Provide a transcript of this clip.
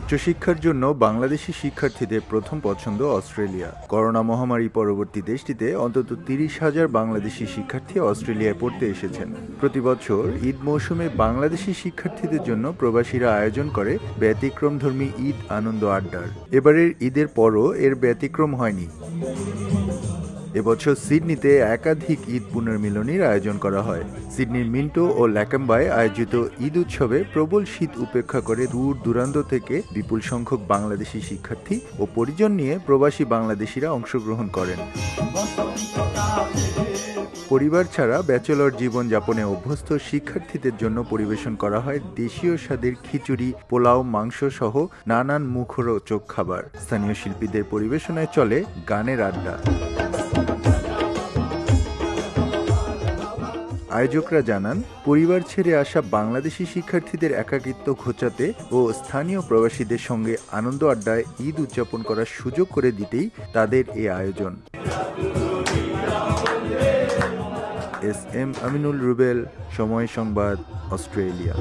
উচ্চশিক্ষার জন্য বাংলাদেশি শিক্ষার্থীদের প্রথম পছন্দ অস্ট্রেলিয়া। করোনা মহামারী পরবর্তী দেশটিতে অন্তত ৩০,০০০ বাংলাদেশি শিক্ষার্থী অস্ট্রেলিয়ায় পড়তে এসেছেন। প্রতি বছর ঈদ মৌসুমে বাংলাদেশি শিক্ষার্থীদের জন্য প্রবাসীরা আয়োজন করে ব্যতিক্রমধর্মী ঈদ আনন্দ আড্ডার। এবারের ঈদের পরও এর ব্যতিক্রম হয়নি। এবছর সিডনিতে একাধিক ঈদ পুনর্মিলনীর আয়োজন করা হয়। সিডনির মিন্টো ও ল্যাকাম্বায় আয়োজিত ঈদ উৎসবে প্রবল শীত উপেক্ষা করে দূর দূরান্ত থেকে বিপুল সংখ্যক বাংলাদেশি শিক্ষার্থী ও পরিজন নিয়ে প্রবাসী বাংলাদেশিরা অংশগ্রহণ করেন। পরিবার ছাড়া ব্যাচেলর জীবন যাপনে অভ্যস্ত শিক্ষার্থীদের জন্য পরিবেশন করা হয় দেশীয় স্বাদের খিচুড়ি, পোলাও, মাংস সহ নানান মুখরোচক খাবার। স্থানীয় শিল্পীদের পরিবেশনায় চলে গানের আড্ডা। আয়োজকরা জানান, পরিবার ছেড়ে আসা বাংলাদেশি শিক্ষার্থীদের একাকিত্ব ঘোচাতে ও স্থানীয় প্রবাসীদের সঙ্গে আনন্দ আড্ডায় ঈদ উদযাপন করার সুযোগ করে দিতেই তাদের এই আয়োজন। এস এম আমিনুল রুবেল, সময় সংবাদ, অস্ট্রেলিয়া।